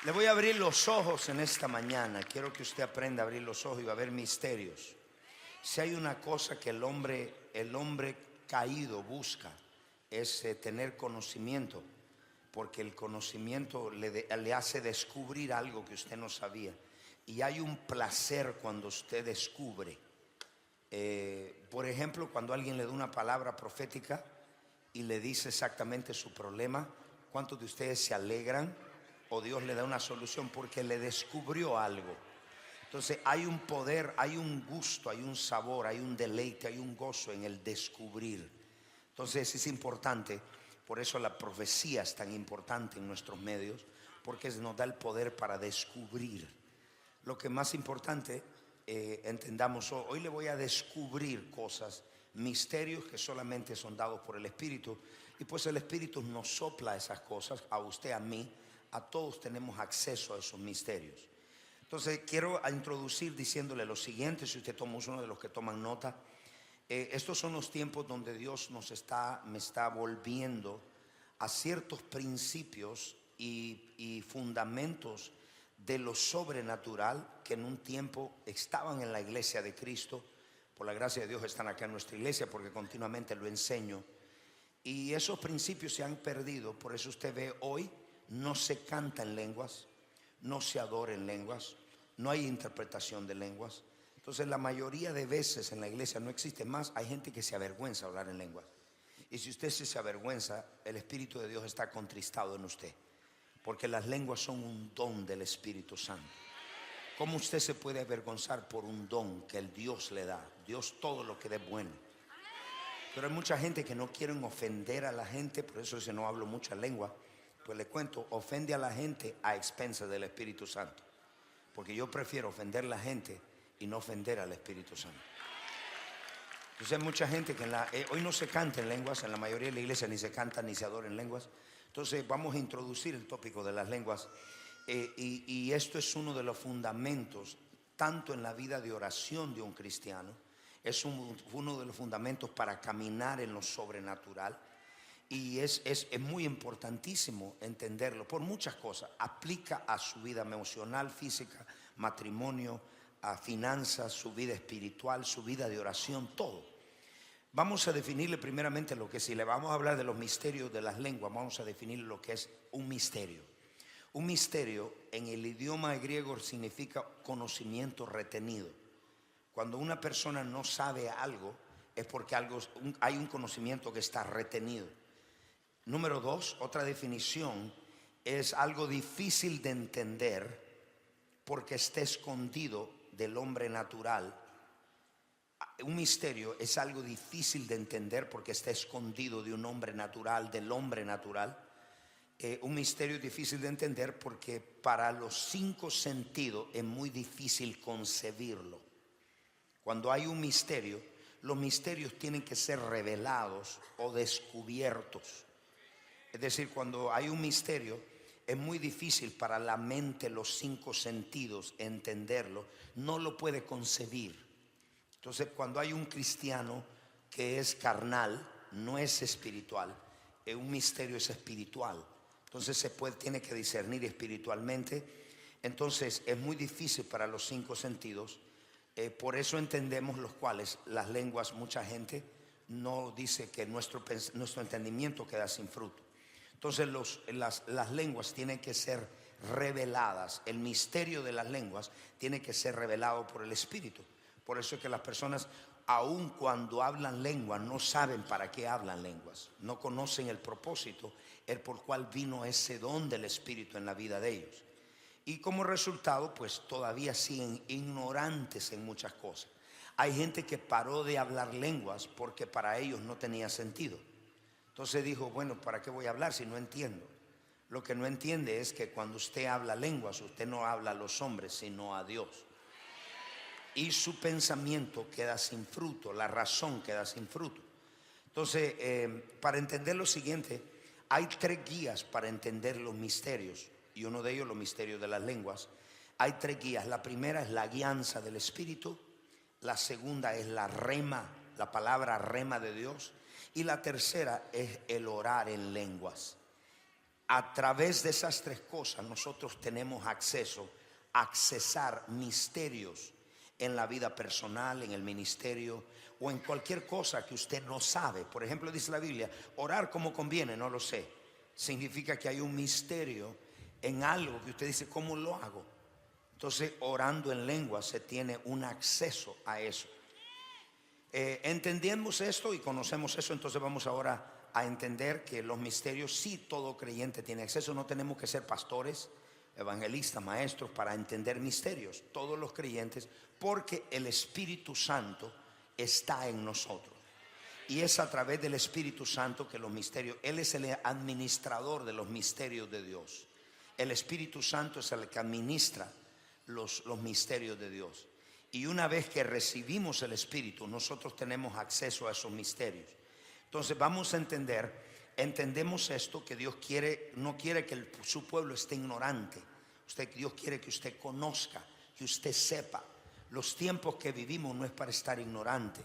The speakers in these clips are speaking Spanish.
Le voy a abrir los ojos en esta mañana. Quiero que usted aprenda a abrir los ojos y va a ver misterios. Si hay una cosa que el hombre caído busca, es tener conocimiento, porque el conocimiento le hace descubrir algo que usted no sabía. Y hay un placer cuando usted descubre. Por ejemplo, cuando alguien le da una palabra profética y le dice exactamente su problema, ¿cuántos de ustedes se alegran? O Dios le da una solución porque le descubrió algo. Entonces hay un poder, hay un gusto, hay un sabor, hay un deleite, hay un gozo en el descubrir. Entonces es importante, por eso la profecía es tan importante en nuestros medios, porque nos da el poder para descubrir. Lo que más importante, entendamos, hoy le voy a descubrir cosas, misterios que solamente son dados por el Espíritu. Y pues el Espíritu nos sopla esas cosas, a usted, a mí, a todos tenemos acceso a esos misterios. Entonces quiero introducir diciéndole lo siguiente, si usted toma uno de los que toman nota. Estos son los tiempos donde Dios me está volviendo a ciertos principios y fundamentos de lo sobrenatural que en un tiempo estaban en la iglesia de Cristo. Por la gracia de Dios están acá en nuestra iglesia porque continuamente lo enseño. Y esos principios se han perdido. Por eso usted ve hoy no se canta en lenguas, no se adora en lenguas, no hay interpretación de lenguas. Entonces la mayoría de veces en la iglesia no existe más. Hay gente que se avergüenza de hablar en lenguas. Y si usted se avergüenza, el Espíritu de Dios está contristado en usted, porque las lenguas son un don del Espíritu Santo. ¿Cómo usted se puede avergonzar por un don que el Dios le da? Dios todo lo que dé bueno. Pero hay mucha gente que no quieren ofender a la gente, por eso dice no hablo mucha lengua. Pues le cuento, ofende a la gente a expensas del Espíritu Santo, porque yo prefiero ofender a la gente y no ofender al Espíritu Santo. Entonces hay mucha gente que hoy no se canta en lenguas, en la mayoría de la iglesia ni se canta ni se adora en lenguas. Entonces vamos a introducir el tópico de las lenguas, y esto es uno de los fundamentos tanto en la vida de oración de un cristiano, es uno de los fundamentos para caminar en lo sobrenatural. Y es muy importantísimo entenderlo por muchas cosas. Aplica a su vida emocional, física, matrimonio, a finanzas, su vida espiritual, su vida de oración, todo. Vamos a definirle primeramente lo que es. Si le vamos a hablar de los misterios de las lenguas, vamos a definir lo que es un misterio. Un misterio en el idioma griego significa conocimiento retenido. Cuando una persona no sabe algo, es porque hay un conocimiento que está retenido. Número 2, otra definición, es algo difícil de entender porque está escondido del hombre natural. Un misterio es algo difícil de entender porque está escondido de un hombre natural, del hombre natural. Un misterio es difícil de entender porque para los 5 sentidos es muy difícil concebirlo. Cuando hay un misterio, los misterios tienen que ser revelados o descubiertos. Es decir, cuando hay un misterio, es muy difícil para la mente, los 5 sentidos, entenderlo. No lo puede concebir. Entonces, cuando hay un cristiano que es carnal, no es espiritual, un misterio es espiritual. Entonces, tiene que discernir espiritualmente. Entonces, es muy difícil para los 5 sentidos. Por eso entendemos los cuales las lenguas, mucha gente no dice que nuestro entendimiento queda sin fruto. Entonces las lenguas tienen que ser reveladas. El misterio de las lenguas tiene que ser revelado por el Espíritu. Por eso es que las personas, aun cuando hablan lenguas, no saben para qué hablan lenguas. No conocen el propósito, el por cual vino ese don del Espíritu en la vida de ellos. Y como resultado, pues todavía siguen ignorantes en muchas cosas. Hay gente que paró de hablar lenguas porque para ellos no tenía sentido. Entonces dijo, bueno, ¿para qué voy a hablar si no entiendo? Lo que no entiende es que cuando usted habla lenguas, usted no habla a los hombres, sino a Dios. Y su pensamiento queda sin fruto, la razón queda sin fruto. Entonces, para entender lo siguiente, hay 3 guías para entender los misterios. Y uno de ellos, los misterios de las lenguas. Hay 3 guías. La primera es la guianza del Espíritu. La segunda es la rema, la palabra rema de Dios. Y la tercera es el orar en lenguas. A través de esas tres cosas nosotros tenemos acceso a accesar misterios en la vida personal, en el ministerio o en cualquier cosa que usted no sabe. Por ejemplo, dice la Biblia, orar como conviene, no lo sé. Significa que hay un misterio en algo que usted dice, ¿cómo lo hago? Entonces, orando en lengua se tiene un acceso a eso. Entendemos esto y conocemos eso, entonces vamos ahora a entender que los misterios sí todo creyente tiene acceso. No tenemos que ser pastores, evangelistas, maestros para entender misterios. Todos los creyentes, porque el Espíritu Santo está en nosotros. Y es a través del Espíritu Santo que los misterios, Él es el administrador de los misterios de Dios. El Espíritu Santo es el que administra los misterios de Dios. Y una vez que recibimos el Espíritu, nosotros tenemos acceso a esos misterios. Entonces vamos a entendemos esto, que Dios no quiere que su pueblo esté ignorante. Dios quiere que usted conozca, que usted sepa. Los tiempos que vivimos no es para estar ignorante.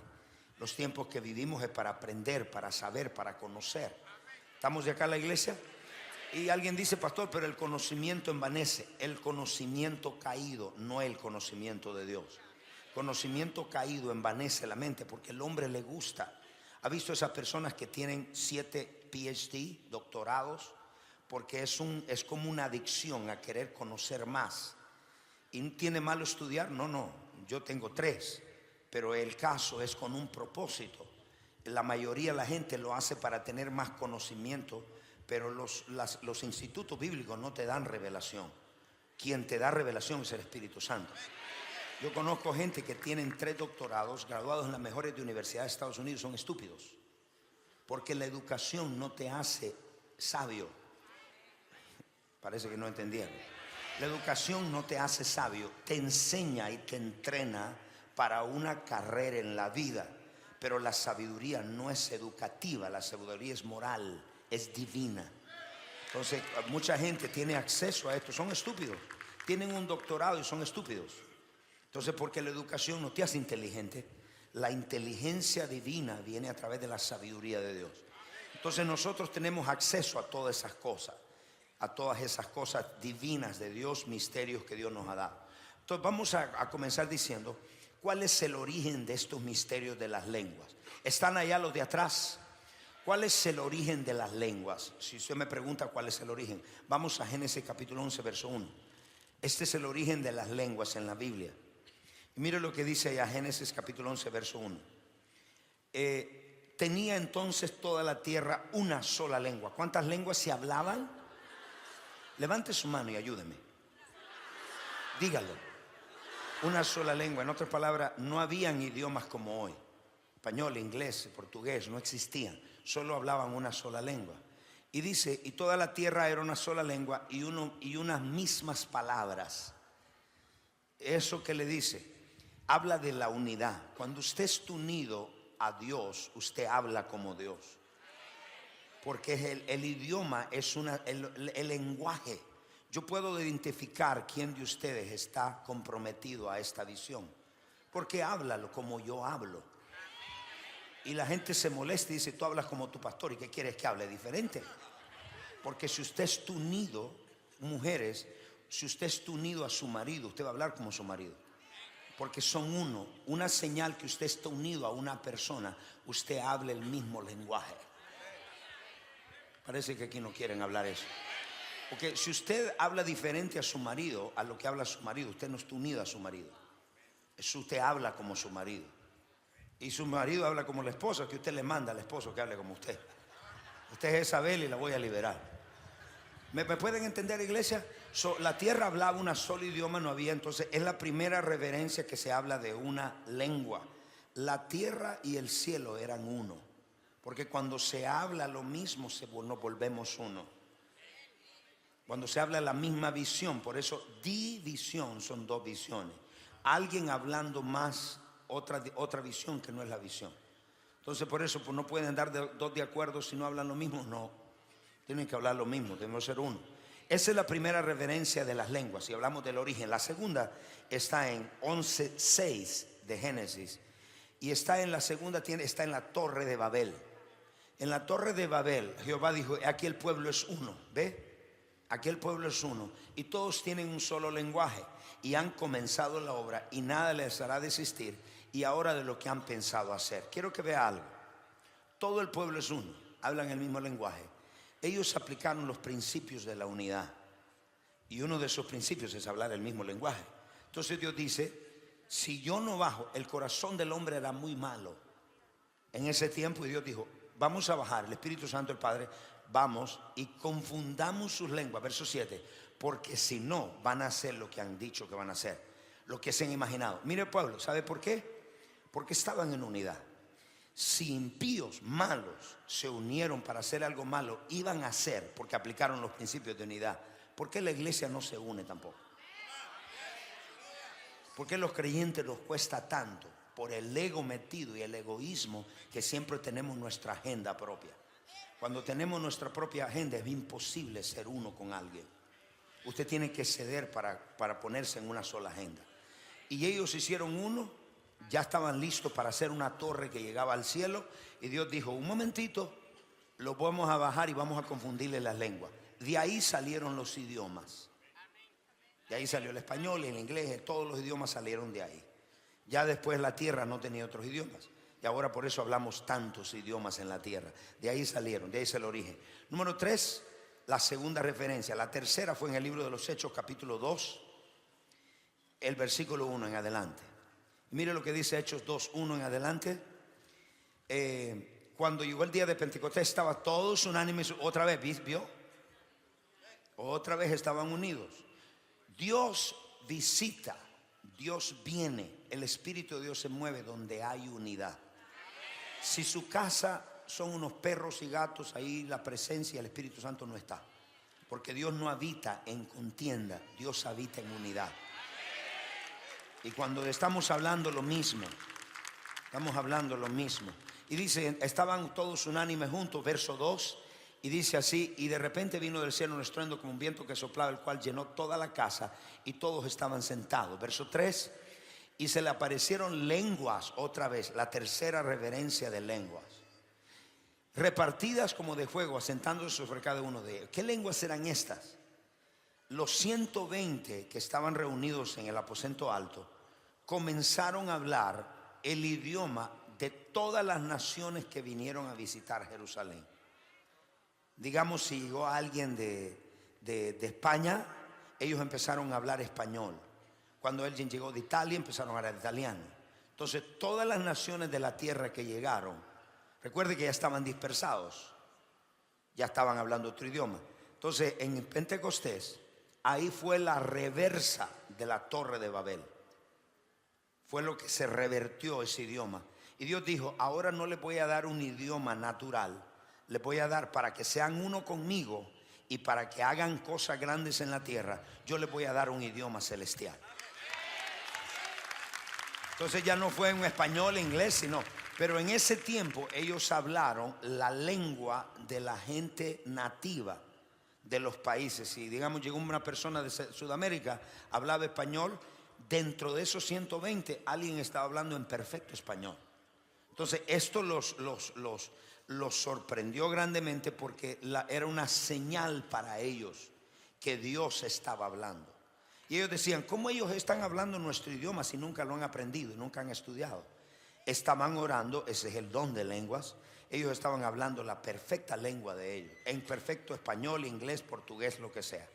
Los tiempos que vivimos es para aprender, para saber, para conocer. ¿Estamos de acá en la iglesia? Y alguien dice, pastor, pero el conocimiento envanece. El conocimiento caído, no el conocimiento de Dios. Conocimiento caído envanece la mente porque el hombre le gusta. ¿Ha visto esas personas que tienen 7 PhD, doctorados? Porque es como una adicción a querer conocer más. ¿Y tiene malo estudiar? No, yo tengo 3, pero el caso es con un propósito. La mayoría de la gente lo hace para tener más conocimiento, pero los institutos bíblicos no te dan revelación. Quien te da revelación es el Espíritu Santo. Yo conozco gente que tienen 3 doctorados, graduados en las mejores universidades de Estados Unidos, son estúpidos. Porque la educación no te hace sabio. Parece que no entendieron. La educación no te hace sabio, te enseña y te entrena para una carrera en la vida. Pero la sabiduría no es educativa, la sabiduría es moral, es divina. Entonces, mucha gente tiene acceso a esto, son estúpidos. Tienen un doctorado y son estúpidos. Entonces, porque la educación no te hace inteligente, la inteligencia divina viene a través de la sabiduría de Dios. Entonces nosotros tenemos acceso a todas esas cosas divinas de Dios, misterios que Dios nos ha dado. Entonces vamos a comenzar diciendo, ¿cuál es el origen de estos misterios de las lenguas? ¿Están allá los de atrás? ¿Cuál es el origen de las lenguas? Si usted me pregunta cuál es el origen, vamos a Génesis capítulo 11, verso 1. Este es el origen de las lenguas en la Biblia. Mire lo que dice allá Génesis capítulo 11, verso 1. Tenía entonces toda la tierra una sola lengua. ¿Cuántas lenguas se hablaban? Levante su mano y ayúdeme. Dígalo. Una sola lengua. En otras palabras, no habían idiomas como hoy. Español, inglés, portugués, no existían. Solo hablaban una sola lengua. Y dice, y toda la tierra era una sola lengua y unas mismas palabras. Eso que le dice, habla de la unidad. Cuando usted está unido a Dios, usted habla como Dios. Porque el idioma es el lenguaje. Yo puedo identificar quién de ustedes está comprometido a esta visión, porque háblalo como yo hablo. Y la gente se molesta y dice, tú hablas como tu pastor, ¿y qué quieres que hable diferente? Porque si usted está unido, mujeres, si usted está unido a su marido, usted va a hablar como su marido. Porque son uno. Una señal que usted está unido a una persona, usted habla el mismo lenguaje. Parece que aquí no quieren hablar eso. Porque si usted habla diferente a su marido, a lo que habla su marido, usted no está unido a su marido. Eso usted habla como su marido. Y su marido habla como la esposa, que usted le manda al esposo que hable como usted. Usted es Isabel y la voy a liberar. ¿Me pueden entender, iglesia? La tierra hablaba un solo idioma, no había. Entonces es la primera reverencia que se habla de una lengua. La tierra y el cielo eran uno. Porque cuando se habla lo mismo, nos volvemos uno. Cuando se habla la misma visión, por eso división son 2 visiones. Alguien hablando más otra visión que no es la visión. Entonces por eso pues, no pueden dar 2 de acuerdo si no hablan lo mismo. No, tienen que hablar lo mismo, debemos ser uno. Esa es la primera reverencia de las lenguas. Si hablamos del origen, la segunda está en 11:6 de Génesis. Y está en la segunda, está en la Torre de Babel. En la Torre de Babel, Jehová dijo, aquí el pueblo es uno. ¿Ve? Aquel pueblo es uno y todos tienen un solo lenguaje y han comenzado la obra y nada les hará desistir y ahora de lo que han pensado hacer. Quiero que vea algo. Todo el pueblo es uno, hablan el mismo lenguaje. Ellos aplicaron los principios de la unidad y uno de esos principios es hablar el mismo lenguaje. Entonces Dios dice, si yo no bajo, el corazón del hombre era muy malo en ese tiempo y Dios dijo, vamos a bajar, el Espíritu Santo, el Padre, vamos y confundamos sus lenguas. Verso 7, porque si no van a hacer lo que han dicho que van a hacer, lo que se han imaginado. Mire el pueblo, ¿sabe por qué? Porque estaban en unidad. Si impíos, malos, se unieron para hacer algo malo, iban a hacer, porque aplicaron los principios de unidad. ¿Por qué la iglesia no se une tampoco? ¿Por qué los creyentes nos cuesta tanto? Por el ego metido y el egoísmo que siempre tenemos nuestra agenda propia. Cuando tenemos nuestra propia agenda es imposible ser uno con alguien. Usted tiene que ceder para ponerse en una sola agenda. Y ellos hicieron uno, ya estaban listos para hacer una torre que llegaba al cielo. Y Dios dijo, un momentito, lo vamos a bajar y vamos a confundirle las lenguas. De ahí salieron los idiomas. De ahí salió el español, el inglés, todos los idiomas salieron de ahí. Ya después la tierra no tenía otros idiomas. Y ahora por eso hablamos tantos idiomas en la tierra. De ahí salieron, de ahí es el origen. Número 3, la segunda referencia. La tercera fue en el libro de los Hechos, capítulo 2, el versículo 1 en adelante. Mire lo que dice Hechos 2, 1 en adelante. Cuando llegó el día de Pentecostés estaba todos unánimes. Otra vez, ¿vio? Otra vez estaban unidos. Dios visita, Dios viene, el Espíritu de Dios se mueve donde hay unidad. Si su casa son unos perros y gatos, ahí la presencia del Espíritu Santo no está. Porque Dios no habita en contienda, Dios habita en unidad. Y cuando estamos hablando lo mismo, estamos hablando lo mismo. Y dice, estaban todos unánimes juntos, verso 2. Y dice así, y de repente vino del cielo un estruendo como un viento que soplaba, el cual llenó toda la casa y todos estaban sentados. Verso 3, y se le aparecieron lenguas otra vez, la tercera reverencia de lenguas, repartidas como de fuego, asentándose sobre cada uno de ellos. ¿Qué lenguas eran estas? Los 120 que estaban reunidos en el aposento alto comenzaron a hablar el idioma de todas las naciones que vinieron a visitar Jerusalén. Digamos, si llegó alguien de España, ellos empezaron a hablar español. Cuando alguien llegó de Italia, empezaron a hablar italiano. Entonces, todas las naciones de la tierra que llegaron, recuerde que ya estaban dispersados, ya estaban hablando otro idioma. Entonces, en Pentecostés, ahí fue la reversa de la Torre de Babel. Fue lo que se revertió ese idioma. Y Dios dijo, ahora no les voy a dar un idioma natural, les voy a dar para que sean uno conmigo y para que hagan cosas grandes en la tierra. Yo les voy a dar un idioma celestial. Entonces ya no fue en español, inglés, sino, pero en ese tiempo ellos hablaron la lengua de la gente nativa de los países. Si digamos llegó una persona de Sudamérica, hablaba español, dentro de esos 120 alguien estaba hablando en perfecto español. Entonces esto los sorprendió grandemente porque era una señal para ellos que Dios estaba hablando. Y ellos decían, ¿cómo ellos están hablando nuestro idioma si nunca lo han aprendido y nunca han estudiado? Estaban orando, ese es el don de lenguas. Ellos estaban hablando la perfecta lengua de ellos, en perfecto español, inglés, portugués, lo que sea.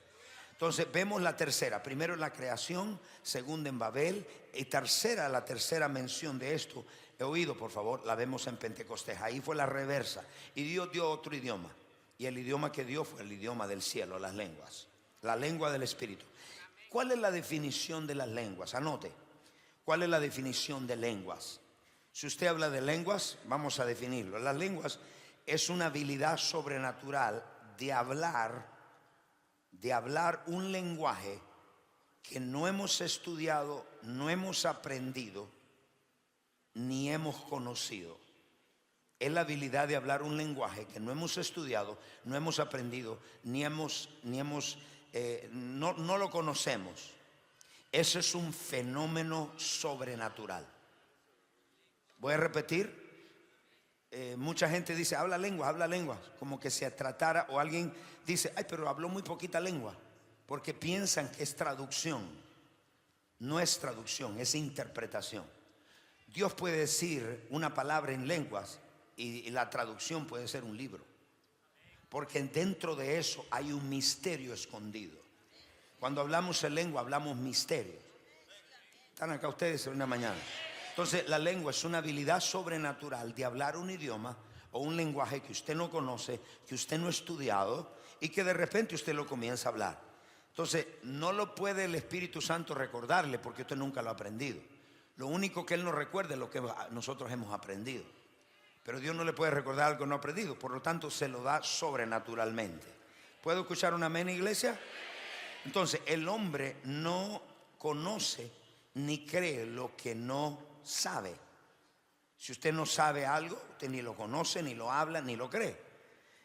Entonces vemos la tercera, primero en la creación, segunda en Babel y tercera, la tercera mención de esto, he oído por favor, la vemos en Pentecostés, ahí fue la reversa. Y Dios dio otro idioma, y el idioma que dio fue el idioma del cielo, las lenguas, la lengua del Espíritu. ¿Cuál es la definición de las lenguas? Anote, ¿cuál es la definición de lenguas? Si usted habla de lenguas, vamos a definirlo. Las lenguas es una habilidad sobrenatural de hablar un lenguaje que no hemos estudiado, no hemos aprendido, ni hemos conocido. Es la habilidad de hablar un lenguaje que no hemos estudiado, no hemos aprendido, no lo conocemos. Eso es un fenómeno sobrenatural. Voy a repetir, mucha gente dice, habla lenguas, como que se tratara, o alguien dice, ay, pero habló muy poquita lengua, porque piensan que es traducción. No es traducción, es interpretación. Dios puede decir una palabra en lenguas y la traducción puede ser un libro, porque dentro de eso hay un misterio escondido. Cuando hablamos en lengua hablamos misterio. ¿Están acá ustedes en una mañana? Entonces la lengua es una habilidad sobrenatural de hablar un idioma o un lenguaje que usted no conoce, que usted no ha estudiado y que de repente usted lo comienza a hablar. Entonces no lo puede el Espíritu Santo recordarle porque usted nunca lo ha aprendido. Lo único que Él nos recuerda es lo que nosotros hemos aprendido. Pero Dios no le puede recordar algo no aprendido, por lo tanto se lo da sobrenaturalmente. ¿Puedo escuchar un amén, iglesia? Entonces el hombre no conoce ni cree lo que no sabe. Si usted no sabe algo, usted ni lo conoce, ni lo habla, ni lo cree.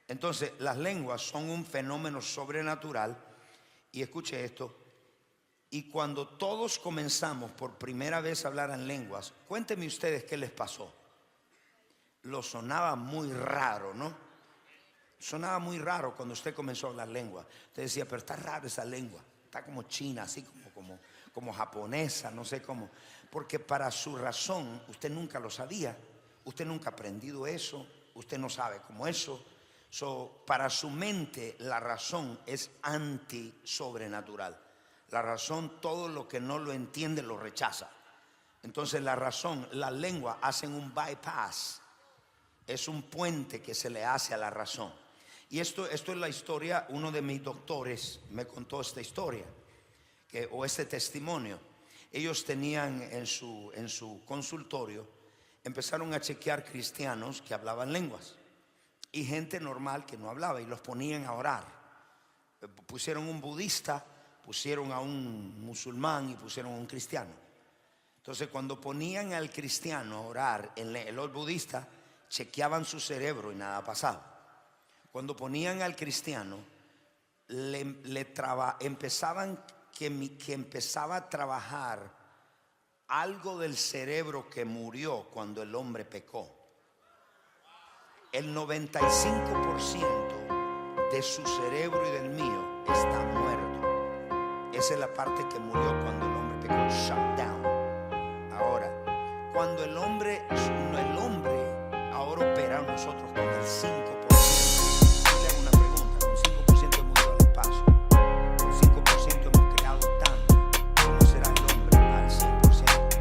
Entonces las lenguas son un fenómeno sobrenatural. Y escuche esto, y cuando todos comenzamos por primera vez a hablar en lenguas, cuéntenme ustedes qué les pasó. Lo sonaba muy raro, ¿no? Sonaba muy raro cuando usted comenzó a hablar lengua. Usted decía, pero está raro esa lengua, está como china, así como japonesa, no sé cómo. Porque para su razón, usted nunca lo sabía, usted nunca ha aprendido eso, usted no sabe cómo eso. Para su mente la razón es anti-sobrenatural. La razón, todo lo que no lo entiende lo rechaza. Entonces la razón, la lengua hacen un bypass. Es un puente que se le hace a la razón. Y esto es la historia. Uno de mis doctores me contó esta historia o este testimonio. Ellos tenían en su consultorio, empezaron a chequear cristianos que hablaban lenguas y gente normal que no hablaba, y los ponían a orar. Pusieron un budista, pusieron a un musulmán y pusieron a un cristiano. Entonces cuando ponían al cristiano a orar, los budistas chequeaban su cerebro y nada pasaba. Cuando ponían al cristiano, empezaba a trabajar algo del cerebro que murió cuando el hombre pecó. El 95% de su cerebro y del mío está muerto. Esa es la parte que murió cuando el hombre pecó. Shut down. Ahora, cuando el hombre ahora opera nosotros con el 5%. Yo le hago una pregunta: con 5% hemos ido al espacio, con 5% hemos creado tanto. ¿Cómo será el hombre al 100%?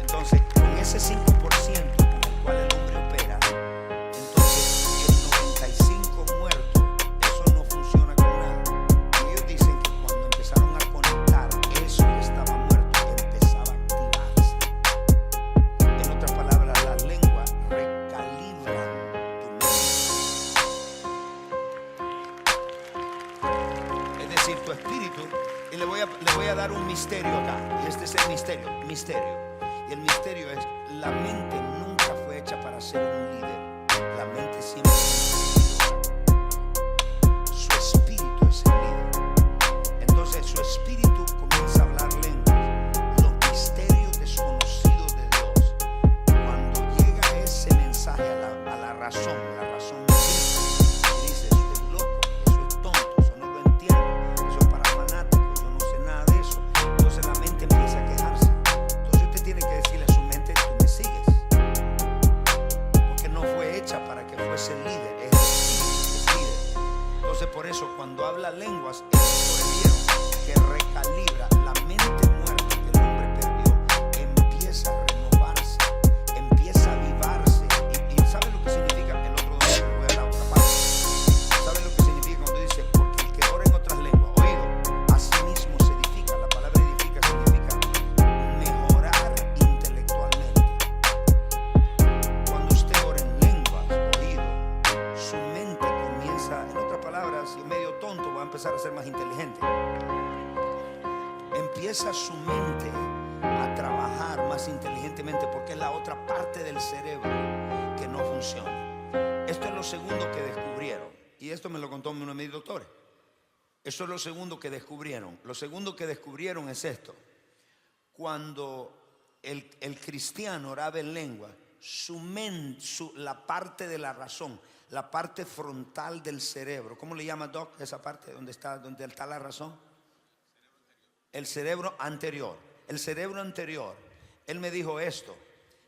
Entonces, con ese 5% con el cual el hombre opera, entonces el 95 muerto, eso no funciona con nada. Y ellos dicen que cuando empezaron a conectar eso que estaba muerto, empezaba a activarse. En otras palabras, las lenguas recalibran tu mente. Es decir, tu espíritu. Y le voy a dar un misterio acá. Y este es el misterio. Y el misterio es: la mente nunca fue hecha para ser un líder. La mente siempre es un seguidor. Su espíritu es el líder. Entonces su espíritu comienza a hablar lenguas, los misterios desconocidos de Dios. Cuando llega ese mensaje a la razón dice: eso es loco, eso es tonto, eso no lo entiendo, eso es para fanáticos, yo no sé nada de eso. Entonces la mente empieza a quejarse. Entonces usted tiene que decirle a su mente: tú me sigues, porque no fue hecha para que fuese líder, es el espíritu que es líder. Entonces por eso cuando habla lenguas, ellos vieron que recalibra la mente muerta que el hombre perdió, empieza a renovarse, empieza a avivarse. Y ¿sabe lo que significa? El otro día le voy a dar otra parte. ¿Sabe lo que significa cuando dice: porque el que ora en otras lenguas, oído, a sí mismo se edifica? La palabra edifica significa mejorar intelectualmente. Cuando usted ora en lenguas, oído, su mente comienza, en otras palabras, si es medio tonto, va a empezar a ser más inteligente. Empieza su mente a trabajar más inteligentemente, porque es la otra parte del cerebro que no funciona. Esto es lo segundo que descubrieron, y esto me lo contó uno de mis doctores. Eso es lo segundo que descubrieron. Lo segundo que descubrieron es esto: cuando el cristiano oraba en lengua, la parte de la razón, la parte frontal del cerebro. ¿Cómo le llama, Doc, esa parte donde está la razón? El cerebro anterior. El cerebro anterior. Él me dijo esto,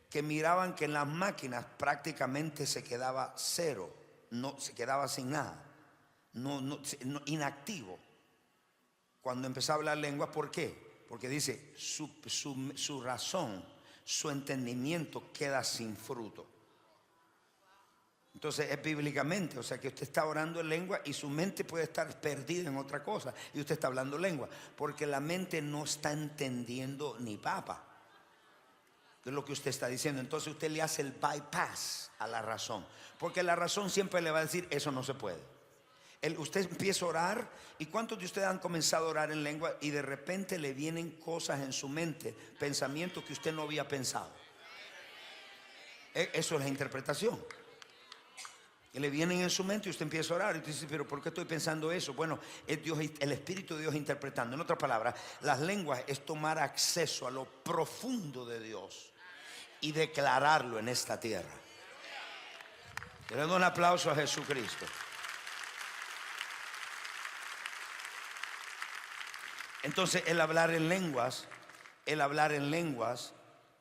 que miraban que en las máquinas prácticamente se quedaba cero, no se quedaba sin nada, inactivo. Cuando empezó a hablar lengua, ¿por qué? Porque dice, su razón, su entendimiento queda sin fruto. Entonces es bíblicamente, o sea que usted está orando en lengua y su mente puede estar perdida en otra cosa y usted está hablando lengua, porque la mente no está entendiendo ni papa de lo que usted está diciendo. Entonces usted le hace el bypass a la razón, porque la razón siempre le va a decir, eso no se puede. Usted empieza a orar, y ¿cuántos de ustedes han comenzado a orar en lengua y de repente le vienen cosas en su mente, pensamientos que usted no había pensado? Eso es la interpretación. Y le vienen en su mente y usted empieza a orar y usted dice, pero ¿por qué estoy pensando eso? Bueno, es Dios, el Espíritu de Dios interpretando. En otras palabras, las lenguas es tomar acceso a lo profundo de Dios y declararlo en esta tierra. Le doy un aplauso a Jesucristo. Entonces el hablar en lenguas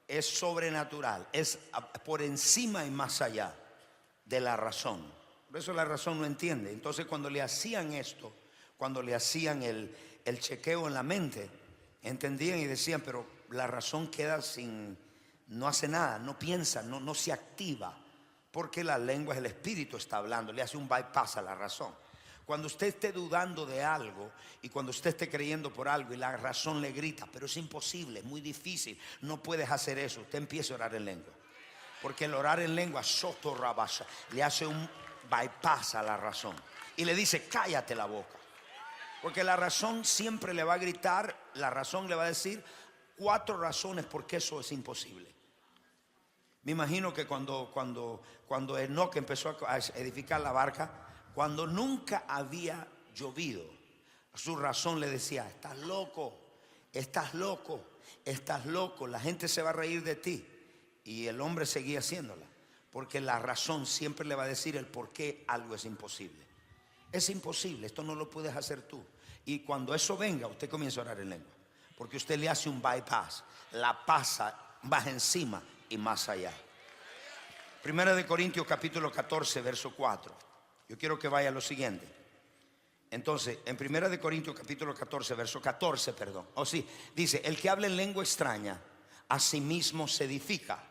es sobrenatural, es por encima y más allá de la razón. Por eso la razón no entiende. Entonces cuando le hacían esto, cuando le hacían el chequeo en la mente, entendían y decían, pero la razón queda sin, no hace nada, no piensa, no se activa, porque la lengua es el espíritu está hablando, le hace un bypass a la razón. Cuando usted esté dudando de algo y cuando usted esté creyendo por algo y la razón le grita, pero es imposible, es muy difícil, no puedes hacer eso, usted empieza a orar en lengua. Porque el orar en lengua, soto rabasha, le hace un bypass a la razón y le dice, cállate la boca. Porque la razón siempre le va a gritar, la razón le va a decir 4 razones por qué eso es imposible. Me imagino que cuando Enoc empezó a edificar la barca, cuando nunca había llovido, su razón le decía, estás loco, estás loco, estás loco, la gente se va a reír de ti. Y el hombre seguía haciéndola, porque la razón siempre le va a decir el por qué algo es imposible. Es imposible, esto no lo puedes hacer tú. Y cuando eso venga, usted comienza a orar en lengua, porque usted le hace un bypass, la pasa, baja encima y más allá. Primera de Corintios capítulo 14 verso 4. Yo quiero que vaya a lo siguiente. Entonces, en Primera de Corintios capítulo 14 verso 14, perdón. Dice, el que habla en lengua extraña a sí mismo se edifica,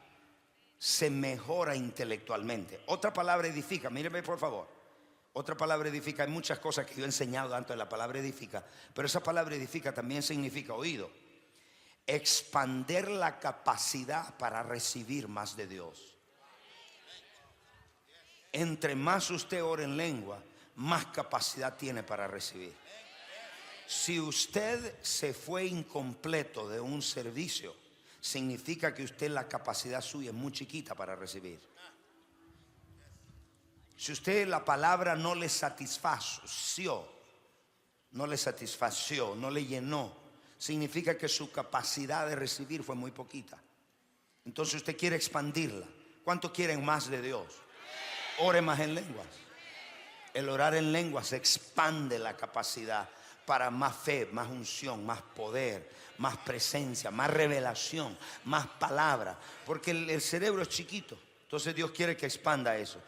se mejora intelectualmente. Otra palabra edifica, míreme por favor. Otra palabra edifica, hay muchas cosas que yo he enseñado antes de la palabra edifica, pero esa palabra edifica también significa oído. Expander la capacidad para recibir más de Dios. Entre más usted ora en lengua, más capacidad tiene para recibir. Si usted se fue incompleto de un servicio, significa que usted, la capacidad suya es muy chiquita para recibir. Si usted la palabra no le satisfació, no le llenó, significa que su capacidad de recibir fue muy poquita. Entonces usted quiere expandirla. ¿Cuánto quieren más de Dios? Ore más en lenguas. El orar en lenguas expande la capacidad para más fe, más unción, más poder, más presencia, más revelación, más palabra. Porque el cerebro es chiquito. Entonces Dios quiere que expanda eso.